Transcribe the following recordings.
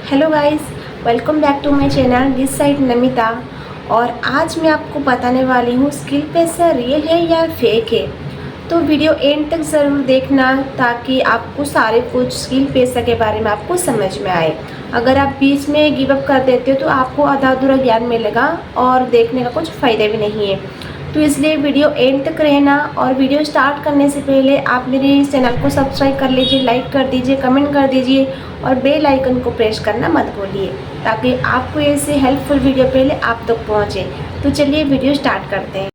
Hello guys, welcome back to my channel this side Namita. और आज मैं आपको बताने वाली हूँ स्किल पैसा रियल है या फेक है। तो वीडियो एंड तक ज़रूर देखना ताकि आपको सारे कुछ स्किल पैसा के बारे में आपको समझ में आए। अगर आप बीच में गिव अप कर देते हो तो आपको आधा अधूरा ज्ञान मिलेगा और देखने का कुछ फ़ायदा भी नहीं है। तो इसलिए वीडियो एंड तक रहना। और वीडियो स्टार्ट करने से पहले आप मेरे चैनल को सब्सक्राइब कर लीजिए, लाइक कर दीजिए, कमेंट कर दीजिए और बेल आइकन को प्रेस करना मत भूलिए ताकि आपको ऐसे हेल्पफुल वीडियो पहले आप तक पहुंचे। तो चलिए वीडियो स्टार्ट करते हैं।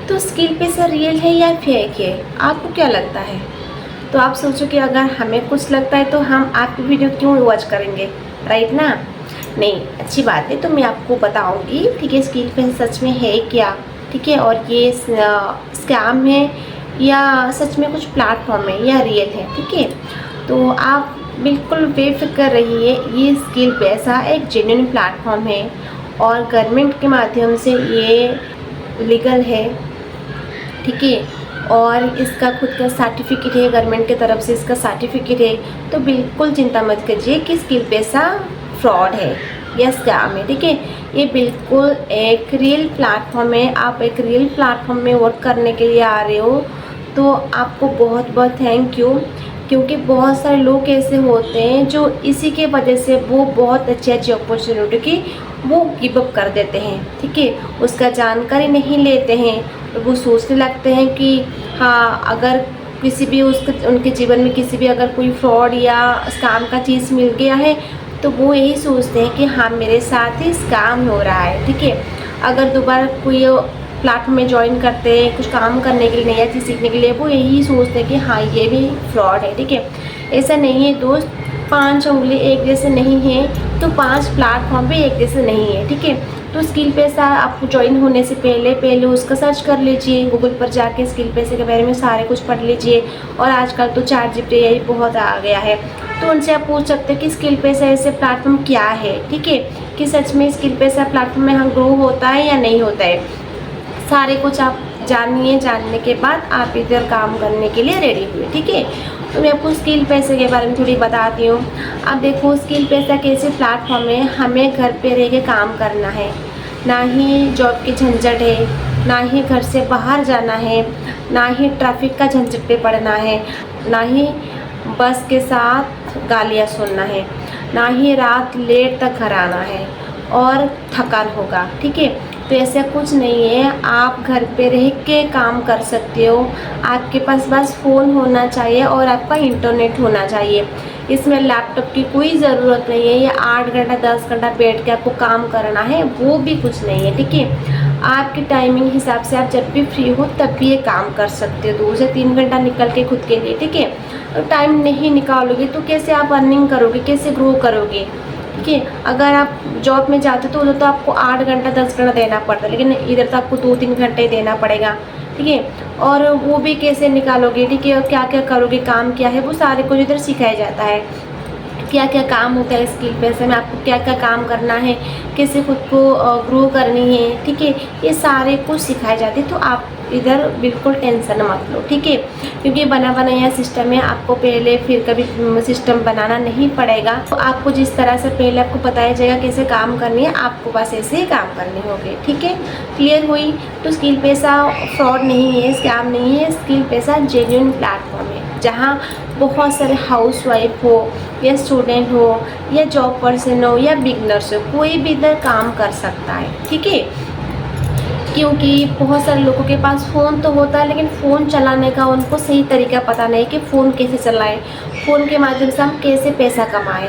तो स्किल पैसा रियल है या फेक है, आपको क्या लगता है? तो आप सोचो कि अगर हमें कुछ लगता है तो हम आपकी वीडियो क्यों वॉच करेंगे, राइट ना? नहीं, अच्छी बात है। तो मैं आपको बताऊंगी, ठीक है, स्किल पैसा सच में है क्या, ठीक है, और ये स्कैम है या सच में कुछ प्लेटफॉर्म है या रियल है, ठीक है। तो आप बिल्कुल बेफिक्र रहिए, ये स्किल पैसा एक जेन्युइन प्लेटफॉर्म है और गवर्नमेंट के माध्यम से ये लीगल है, ठीक है, और इसका खुद का सर्टिफिकेट है, गवर्नमेंट की तरफ से इसका सर्टिफिकेट है। तो बिल्कुल चिंता मत कीजिए कि स्किल पैसा फ्रॉड है या स्कैम है, ठीक है। ये बिल्कुल एक रियल प्लेटफॉर्म है। आप एक रियल प्लेटफॉर्म में वर्क करने के लिए आ रहे हो तो आपको बहुत बहुत थैंक यू, क्योंकि बहुत सारे लोग ऐसे होते हैं जो इसी के वजह से वो बहुत अच्छी अच्छी अपॉर्चुनिटी की वो गिव अप कर देते हैं, ठीक है, उसका जानकारी नहीं लेते हैं। तो वो सोचने लगते हैं कि हाँ, अगर किसी भी उनके जीवन में किसी भी अगर कोई फ्रॉड या स्कैम का चीज़ मिल गया है तो वो यही सोचते हैं कि हाँ, मेरे साथ ही स्कैम हो रहा है, ठीक है। अगर दोबारा कोई प्लेटफॉर्म में ज्वाइन करते हैं कुछ काम करने के लिए, नया चीज़ सीखने के लिए, वो यही सोचते हैं कि हाँ, ये भी फ्रॉड है, ठीक है। ऐसा नहीं है दोस्त, 5 उंगली एक जैसे नहीं है तो 5 प्लेटफॉर्म भी एक जैसे नहीं है, ठीक है। तो स्किल पैसा आपको ज्वाइन होने से पहले उसका सर्च कर लीजिए, गूगल पर जाके स्किल पैसे के बारे में सारे कुछ पढ़ लीजिए। और आजकल तो ChatGPT बहुत आ गया है, तो उनसे आप पूछ सकते हैं कि स्किल पैसा ऐसे प्लेटफॉर्म क्या है, ठीक है, कि सच में स्किल पैसा प्लेटफॉर्म में हम ग्रो होता है या नहीं होता है। सारे कुछ आप जानिए, जानने के बाद आप इधर काम करने के लिए रेडी हुए, ठीक है। तो मैं आपको स्किल पैसे के बारे में थोड़ी बताती हूँ। अब देखो, स्किल पैसा कैसे प्लेटफॉर्म है, हमें घर पे रह के काम करना है, ना ही जॉब की झंझट है, ना ही घर से बाहर जाना है, ना ही ट्रैफिक का झंझट पे पड़ना है, ना ही बस के साथ गालियाँ सुनना है, ना ही रात लेट तक घर आना है और थकान होगा, ठीक है। तो ऐसा कुछ नहीं है, आप घर पे रह के काम कर सकते हो। आपके पास बस फ़ोन होना चाहिए और आपका इंटरनेट होना चाहिए। इसमें लैपटॉप की कोई ज़रूरत नहीं है, या 8 घंटा 10 घंटा बैठ के आपको काम करना है, वो भी कुछ नहीं है, ठीक है। आपकी टाइमिंग हिसाब से आप जब भी फ्री हो तब भी ये काम कर सकते हो, 2 से 3 घंटा निकल के खुद के लिए, ठीक है। तो टाइम नहीं निकालोगे तो कैसे आप अर्निंग करोगे, कैसे ग्रो करोगे, ठीक है। अगर आप जॉब में जाते तो उधर तो आपको 8 घंटा 10 घंटा देना पड़ता है, लेकिन इधर तो आपको 2-3 घंटे देना पड़ेगा, ठीक है। और वो भी कैसे निकालोगे, ठीक है, और क्या क्या करोगे, काम क्या है, वो सारे कुछ इधर सिखाया जाता है। क्या क्या काम होता है स्किल पैसे में, आपको क्या क्या काम करना है, कैसे खुद को ग्रो करनी है, ठीक है, ये सारे कुछ सिखाए जाते हैं। तो आप इधर बिल्कुल टेंशन मत लो, ठीक है, क्योंकि बना बनाया सिस्टम है, आपको पहले फिर कभी सिस्टम बनाना नहीं पड़ेगा। तो आपको जिस तरह से पहले आपको बताया जाएगा कैसे काम करनी है, आपको बस ऐसे ही काम करने होंगे, ठीक है। क्लियर हुई? तो स्किल पैसा फ्रॉड नहीं है, स्कैम नहीं है, स्किल पैसा जेन्युइन प्लेटफॉर्म है जहाँ बहुत सारे हाउसवाइफ हो या स्टूडेंट हो या जॉब पर्सन हो या बिगनर्स हो, कोई भी इधर काम कर सकता है, ठीक है। क्योंकि बहुत सारे लोगों के पास फ़ोन तो होता है, लेकिन फ़ोन चलाने का उनको सही तरीका पता नहीं कि फ़ोन कैसे चलाएं, फ़ोन के माध्यम से हम कैसे पैसा कमाएं।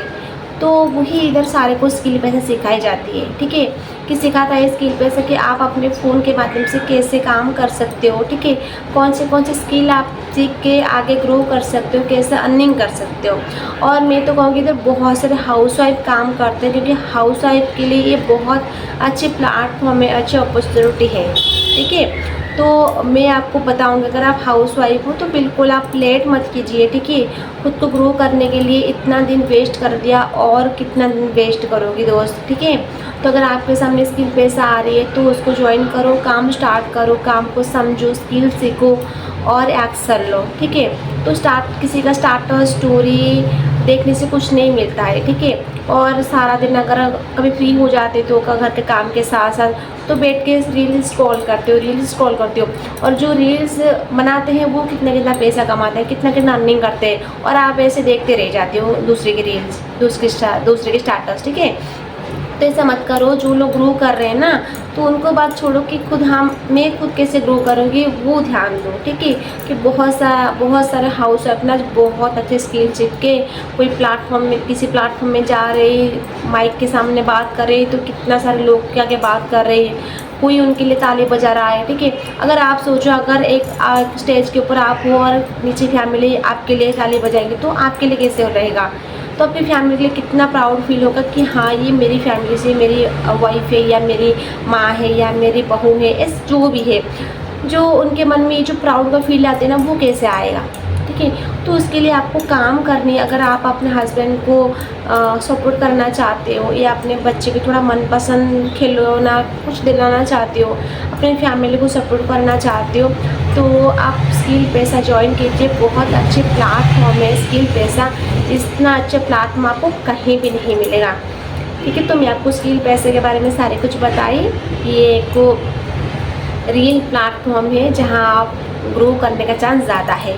तो वही इधर सारे को स्किल पैसा सिखाई जाती है, ठीक है, कि सिखाता है स्किल पैसा कि आप अपने फ़ोन के माध्यम से कैसे काम कर सकते हो, ठीक है, कौन से स्किल आप सीख के आगे ग्रो कर सकते हो, कैसे अर्निंग कर सकते हो। और मैं तो कहूँगी इधर बहुत सारे हाउसवाइफ काम करते हैं, क्योंकि हाउसवाइफ के लिए ये बहुत अच्छे प्लेटफॉर्म है, अच्छी अपॉर्चुनिटी है, ठीक है। तो मैं आपको बताऊंगी, अगर आप हाउसवाइफ हो तो बिल्कुल आप लेट मत कीजिए, ठीक है। खुद को ग्रो करने के लिए इतना दिन वेस्ट कर दिया और कितना दिन वेस्ट करोगी दोस्त, ठीक है। तो अगर आपके सामने स्किल पैसा आ रही है तो उसको ज्वाइन करो, काम स्टार्ट करो, काम को समझो, स्किल सीखो और एक्शन लो, ठीक है। तो किसी का स्टार्टर स्टोरी देखने से कुछ नहीं मिलता है, ठीक है। और सारा दिन अगर कभी फ्री हो जाते तो घर के काम के साथ साथ तो बैठ के रील्स स्क्रॉल करते हो और जो रील्स बनाते हैं वो कितना कितना पैसा कमाते हैं, कितना कितना अर्निंग करते हैं, और आप ऐसे देखते रह जाते हो दूसरे की रील्स, दूसरे के स्टार्टर्स, ठीक है। तो ऐसा मत करो। जो लोग ग्रो कर रहे हैं ना, तो उनको बात छोड़ो कि मैं खुद कैसे ग्रो करूँगी, वो ध्यान दो, ठीक है। कि बहुत सारे हाउस अपना बहुत अच्छे स्किल सीख के कोई प्लेटफॉर्म में, किसी प्लेटफॉर्म में जा रहे, माइक के सामने बात कर रहे, तो कितना सारे लोग क्या क्या बात कर रहे हैं, कोई उनके लिए ताली बजा रहा है, ठीक है। अगर आप सोचो अगर एक स्टेज के ऊपर आप हो और नीचे फैमिली आपके लिए ताली बजाएगी, तो आपके लिए कैसे रहेगा। तो अपनी फैमिली के लिए कितना प्राउड फील होगा कि हाँ, ये मेरी फैमिली से मेरी वाइफ है या मेरी माँ है या मेरी बहू है, इस जो भी है, जो उनके मन में जो प्राउड का फील आते हैं ना, वो कैसे आएगा, ठीक है। तो उसके लिए आपको काम करनी है। अगर आप अपने हस्बैंड को सपोर्ट करना चाहते हो या अपने बच्चे को थोड़ा मनपसंद खिलौना कुछ दिलाना चाहते हो, अपनी फैमिली को सपोर्ट करना चाहते हो, तो आप स्किल पैसा ज्वाइन कीजिए। बहुत अच्छे प्लेटफॉर्म है स्किल पैसा, इतना अच्छा प्लेटफॉर्म आपको कहीं भी नहीं मिलेगा, ठीक है। तो मैं आपको स्किल पैसे के बारे में सारे कुछ बताई। ये एक रियल प्लेटफॉर्म है जहां आप ग्रो करने का चांस ज़्यादा है।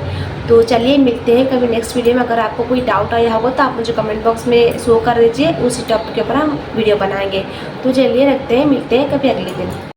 तो चलिए मिलते हैं कभी नेक्स्ट वीडियो में। अगर आपको कोई डाउट आया होगा तो आप मुझे कमेंट बॉक्स में शो कर दीजिए, उसी टॉपिक के ऊपर हम वीडियो बनाएंगे। तो चलिए रखते हैं, मिलते हैं कभी अगले दिन।